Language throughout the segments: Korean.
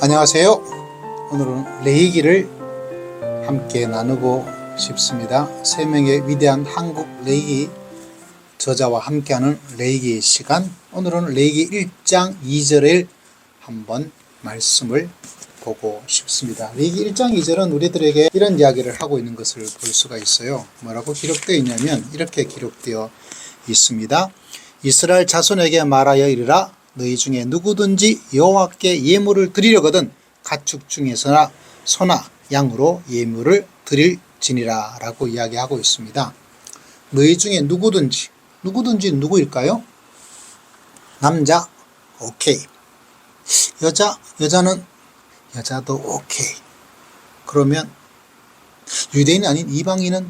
안녕하세요. 오늘은 레이기를 함께 나누고 싶습니다. 세 명의 위대한 한국 레이기 저자와 함께하는 레이기 시간. 오늘은 레이기 1장 2절을 한번 말씀을 보고 싶습니다. 레이기 1장 2절은 우리들에게 이런 이야기를 하고 있는 것을 볼 수가 있어요. 뭐라고 기록되어 있냐면 이렇게 기록되어 있습니다. 이스라엘 자손에게 말하여 이르라. 너희 중에 누구든지 여호와께 예물을 드리려거든 가축 중에서나 소나 양으로 예물을 드릴지니라 라고 이야기하고 있습니다. 너희 중에 누구든지 누구일까요? 남자 오케이, 여자도 오케이. 그러면 유대인이 아닌 이방인은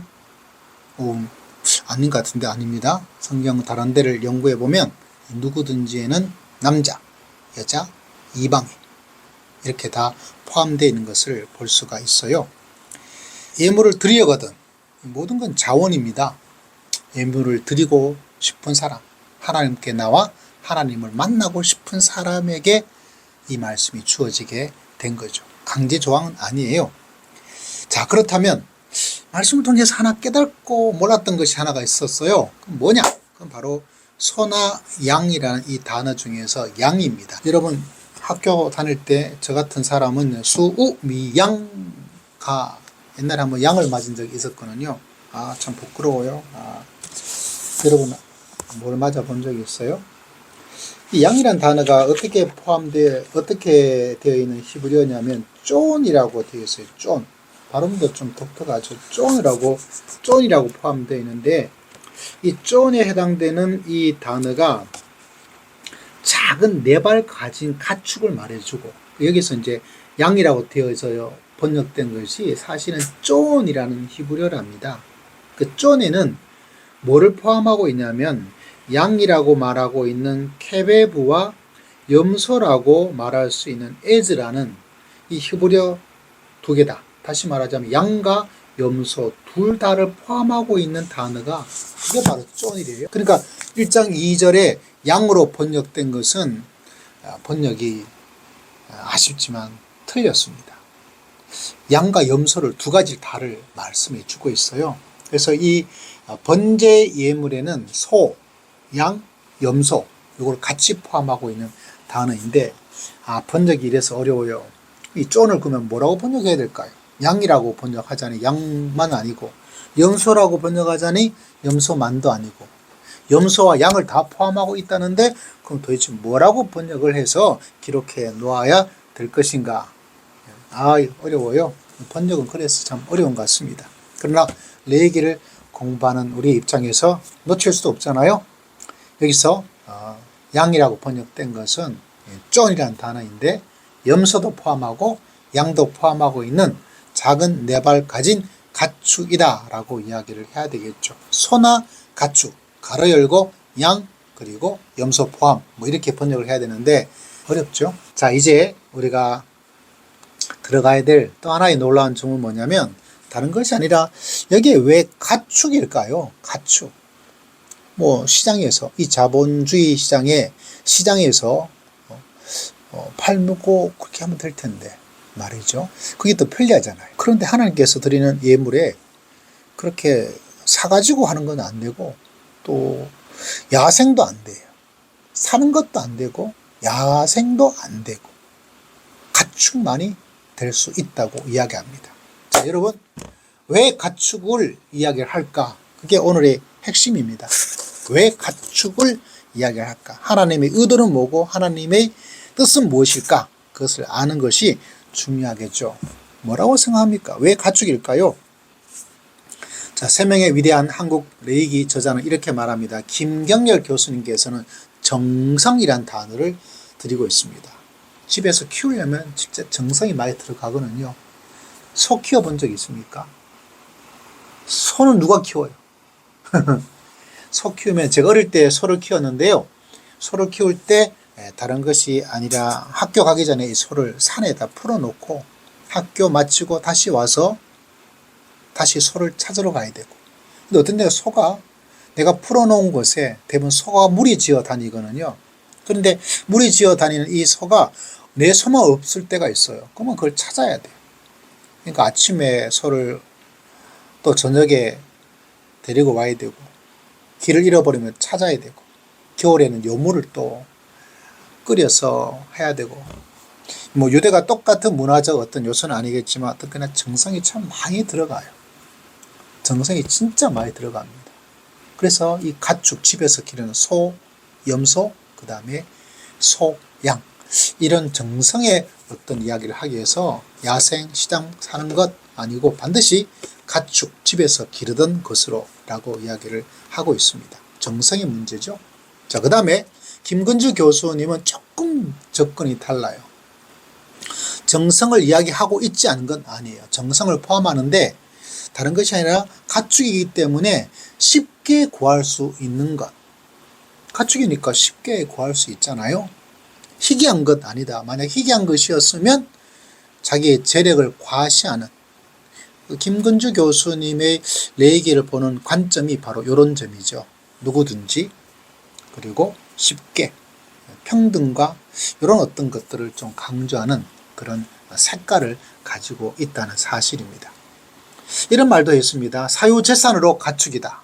아닌 것 같은데 아닙니다. 성경 다른 데를 연구해 보면 누구든지에는 남자, 여자, 이방인 이렇게 다 포함되어 있는 것을 볼 수가 있어요. 예물을 드리려거든, 모든 건 자원입니다. 예물을 드리고 싶은 사람, 하나님께 나와 하나님을 만나고 싶은 사람에게 이 말씀이 주어지게 된 거죠. 강제 조항은 아니에요. 자, 그렇다면 말씀을 통해서 하나 깨닫고 몰랐던 것이 하나가 있었어요. 그럼 뭐냐? 그럼 바로 소나 양이라는 이 단어 중에서 양입니다. 여러분 학교 다닐 때 저 같은 사람은 수우미양가 옛날에 한번 양을 맞은 적이 있었거든요. 참 부끄러워요. 여러분 뭘 맞아 본 적이 있어요? 이 양이란 단어가 어떻게 되어 있는 히브리어냐면 쫀이라고 되어 있어요. 쫀. 발음도 좀 독특하죠. 쫀이라고 포함되어 있는데 이 쫀에 해당되는 이 단어가 작은 네 발 가진 가축을 말해주고, 여기서 이제 양이라고 되어서 번역된 것이 사실은 쫀이라는 히브리어랍니다. 그 쫀에는 뭐를 포함하고 있냐면 양이라고 말하고 있는 케베브와 염소라고 말할 수 있는 에즈라는 이 히브리어 두 개다. 다시 말하자면 양과 염소 둘 다를 포함하고 있는 단어가 그게 바로 쫀이래요. 그러니까 1장 2절에 양으로 번역된 것은 번역이 아쉽지만 틀렸습니다. 양과 염소를 두 가지 다를 말씀해 주고 있어요. 그래서 이 번제 예물에는 소, 양, 염소 이걸 같이 포함하고 있는 단어인데 번역이 이래서 어려워요. 이 쫀을 그러면 뭐라고 번역해야 될까요? 양이라고 번역하자니 양만 아니고, 염소라고 번역하자니 염소만도 아니고, 염소와 양을 다 포함하고 있다는데 그럼 도대체 뭐라고 번역을 해서 기록해 놓아야 될 것인가? 어려워요. 번역은 그래서 참 어려운 것 같습니다. 그러나 레위기를 공부하는 우리 입장에서 놓칠 수도 없잖아요. 여기서 양이라고 번역된 것은 쫀이라는 단어인데 염소도 포함하고 양도 포함하고 있는 작은 네 발 가진 가축이다 라고 이야기를 해야 되겠죠. 소나 가축, 가로 열고 양 그리고 염소 포함 이렇게 번역을 해야 되는데 어렵죠. 자, 이제 우리가 들어가야 될 또 하나의 놀라운 점은 뭐냐면 다른 것이 아니라 여기에 왜 가축일까요? 가축. 시장에서 이 자본주의 시장에서 팔고 그렇게 하면 될 텐데 말이죠. 그게 더 편리하잖아요. 그런데 하나님께서 드리는 예물에 그렇게 사가지고 하는 건 안 되고, 또 야생도 안 돼요. 사는 것도 안 되고 야생도 안 되고 가축만이 될 수 있다고 이야기합니다. 자, 여러분 왜 가축을 이야기를 할까? 그게 오늘의 핵심입니다. 왜 가축을 이야기를 할까? 하나님의 의도는 뭐고 하나님의 뜻은 무엇일까? 그것을 아는 것이 중요하겠죠. 뭐라고 생각합니까? 왜 가축일까요? 자, 세 명의 위대한 한국 레이기 저자는 이렇게 말합니다. 김경열 교수님께서는 정성이란 단어를 드리고 있습니다. 집에서 키우려면 진짜 정성이 많이 들어가거든요. 소 키워본 적 있습니까? 소는 누가 키워요? 소 키우면 제가 어릴 때 소를 키웠는데요. 소를 키울 때 다른 것이 아니라 학교 가기 전에 이 소를 산에다 풀어놓고 학교 마치고 다시 와서 다시 소를 찾으러 가야 되고, 근데 어떤 데가 소가 내가 풀어놓은 곳에 대부분 소가 무리지어 다니거든요. 그런데 무리지어 다니는 이 소가 내 소만 없을 때가 있어요. 그러면 그걸 찾아야 돼요. 그러니까 아침에 소를 또 저녁에 데리고 와야 되고, 길을 잃어버리면 찾아야 되고, 겨울에는 요물을 또 끓여서 해야 되고, 뭐 유대가 똑같은 문화적 어떤 요소는 아니겠지만 어떻게나 정성이 참 많이 들어가요. 정성이 진짜 많이 들어갑니다. 그래서 이 가축, 집에서 기르는 소, 염소, 그 다음에 소, 양, 이런 정성의 어떤 이야기를 하기 위해서 야생, 시장 사는 것 아니고 반드시 가축, 집에서 기르던 것으로 라고 이야기를 하고 있습니다. 정성의 문제죠. 자, 그 다음에 김근주 교수님은 조금 접근이 달라요. 정성을 이야기하고 있지 않은 건 아니에요. 정성을 포함하는데 다른 것이 아니라 가축이기 때문에 쉽게 구할 수 있는 것. 가축이니까 쉽게 구할 수 있잖아요. 희귀한 것 아니다. 만약 희귀한 것이었으면 자기의 재력을 과시하는, 김근주 교수님의 레이기를 보는 관점이 바로 이런 점이죠. 누구든지, 그리고 쉽게, 평등과 이런 어떤 것들을 좀 강조하는 그런 색깔을 가지고 있다는 사실입니다. 이런 말도 했습니다. 사유재산으로 가축이다.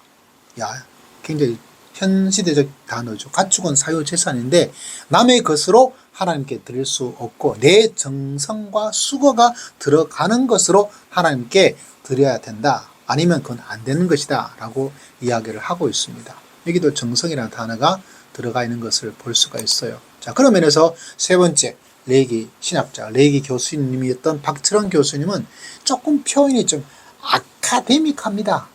야, 굉장히 현시대적 단어죠. 가축은 사유재산인데 남의 것으로 하나님께 드릴 수 없고 내 정성과 수고가 들어가는 것으로 하나님께 드려야 된다. 아니면 그건 안 되는 것이다 라고 이야기를 하고 있습니다. 여기도 정성이라는 단어가 들어가 있는 것을 볼 수가 있어요. 자, 그런 면에서 세 번째, 레이기 신학자, 레이기 교수님이었던 박철원 교수님은 조금 표현이 좀 아카데믹합니다.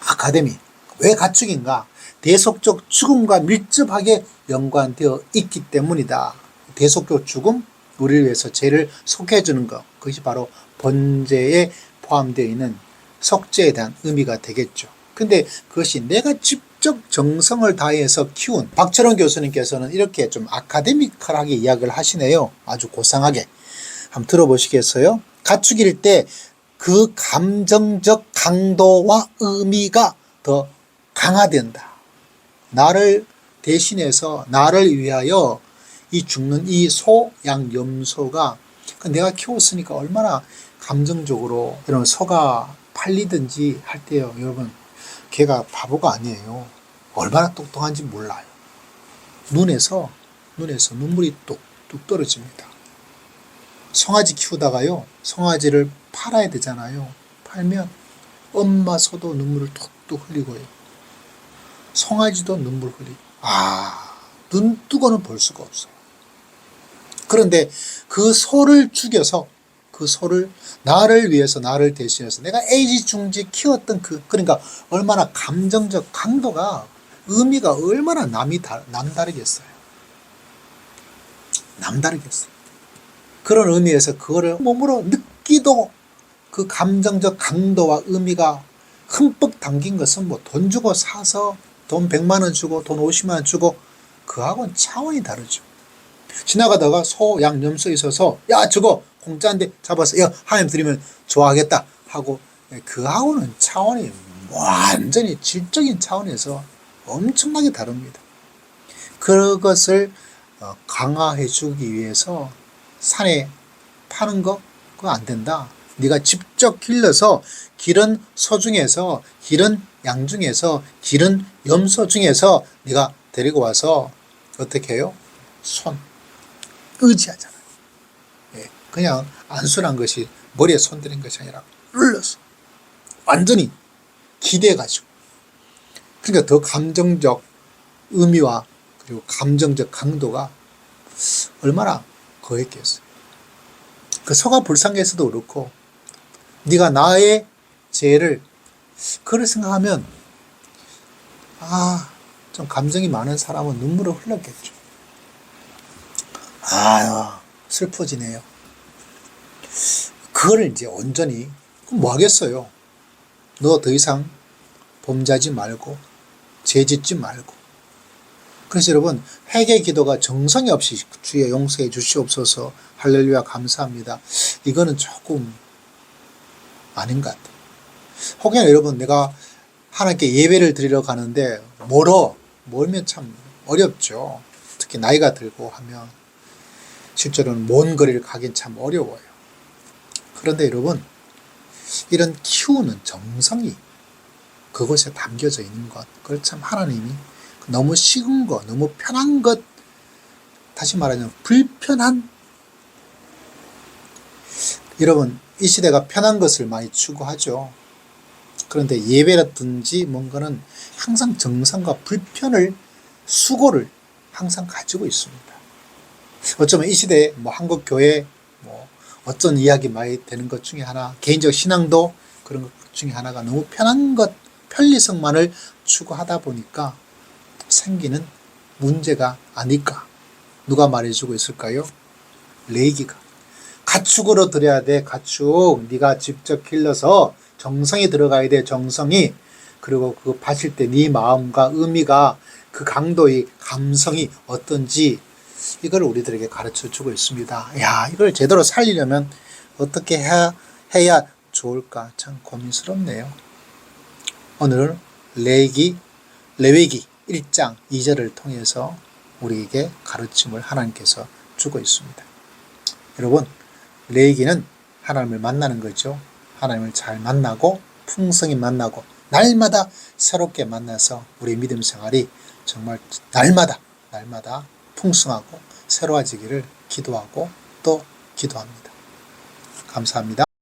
아카데믹. 왜 가축인가? 대속적 죽음과 밀접하게 연관되어 있기 때문이다. 대속적 죽음, 우리를 위해서 죄를 속해주는 것, 그것이 바로 번제에 포함되어 있는 속죄에 대한 의미가 되겠죠. 근데 그것이 내가 직접 정성을 다해서 키운, 박철원 교수님께서는 이렇게 좀 아카데미컬하게 이야기를 하시네요. 아주 고상하게. 한번 들어보시겠어요? 가축일 때 그 감정적 강도와 의미가 더 강화된다. 나를 대신해서 나를 위하여 이 죽는 이 소, 양, 염소가 내가 키웠으니까 얼마나 감정적으로 이런 소가 팔리든지 할 때요. 여러분, 걔가 바보가 아니에요. 얼마나 똑똑한지 몰라요. 눈에서 눈물이 뚝뚝 떨어집니다. 송아지 키우다가요, 송아지를 팔아야 되잖아요. 팔면 엄마 소도 눈물을 뚝뚝 흘리고요. 송아지도 눈물 흘리고. 눈 뜨고는 볼 수가 없어요. 그런데 그 소를 죽여서 그 소를 나를 위해서 나를 대신해서 내가 애지중지 키웠던 그러니까 얼마나 감정적 강도가 의미가 얼마나 남다르겠어요. 남다르겠어요. 그런 의미에서 그거를 몸으로 느끼도 그 감정적 강도와 의미가 흠뻑 담긴 것은 뭐 돈 주고 사서 돈 100만 원 주고 돈 50만 원 주고 그하고는 차원이 다르죠. 지나가다가 소, 양, 염소 있어서 야 저거 공짜인데 잡아서 야 하나님 드리면 좋아하겠다 하고 그하고는 차원이 완전히 질적인 차원에서 엄청나게 다릅니다. 그것을 강화해 주기 위해서 산에 파는 거 그거 안 된다. 네가 직접 길러서 기른 소 중에서 기른 양 중에서 기른 염소 중에서 네가 데리고 와서 어떻게 해요? 손 의지하잖아요. 그냥 안순한 것이 머리에 손들인 것이 아니라 눌러서 완전히 기대가지고 그러니까 더 감정적 의미와 그리고 감정적 강도가 얼마나 거했겠어요. 그 소가 불쌍해서도 그렇고 네가 나의 죄를 그걸 생각하면 좀 감정이 많은 사람은 눈물을 흘렸겠죠. 슬퍼지네요. 그걸 이제 온전히 그럼 뭐 하겠어요? 너 더 이상 범죄하지 말고 죄 짓지 말고. 그래서 여러분 회개 기도가 정성이 없이 주의 용서해 주시옵소서 할렐루야 감사합니다. 이거는 조금 아닌 것 같아요. 혹여나 여러분 내가 하나님께 예배를 드리러 가는데 멀면 참 어렵죠. 특히 나이가 들고 하면 실제로는 먼 거리를 가긴 참 어려워요. 그런데 여러분, 이런 키우는 정성이 그곳에 담겨져 있는 것, 그걸 참 하나님이 너무 식은 것, 너무 편한 것, 다시 말하자면 불편한, 여러분 이 시대가 편한 것을 많이 추구하죠. 그런데 예배라든지 뭔가는 항상 정성과 불편을, 수고를 항상 가지고 있습니다. 어쩌면 이 시대에 뭐 한국 교회 뭐 어떤 이야기 많이 되는 것 중에 하나, 개인적 신앙도 그런 것 중에 하나가 너무 편한 것, 편리성만을 추구하다 보니까 생기는 문제가 아닐까. 누가 말해주고 있을까요? 레이기가. 가축으로 드려야 돼. 가축. 네가 직접 길러서 정성이 들어가야 돼. 정성이. 그리고 그거 바칠 때 네 마음과 의미가, 그 강도의 감성이 어떤지 이걸 우리들에게 가르쳐주고 있습니다. 야, 이걸 제대로 살리려면 어떻게 해야 좋을까 참 고민스럽네요. 오늘은 레위기 1장 2절을 통해서 우리에게 가르침을 하나님께서 주고 있습니다. 여러분, 레위기는 하나님을 만나는 거죠. 하나님을 잘 만나고 풍성히 만나고 날마다 새롭게 만나서 우리 믿음 생활이 정말 날마다 풍성하고 새로워지기를 기도하고 또 기도합니다. 감사합니다.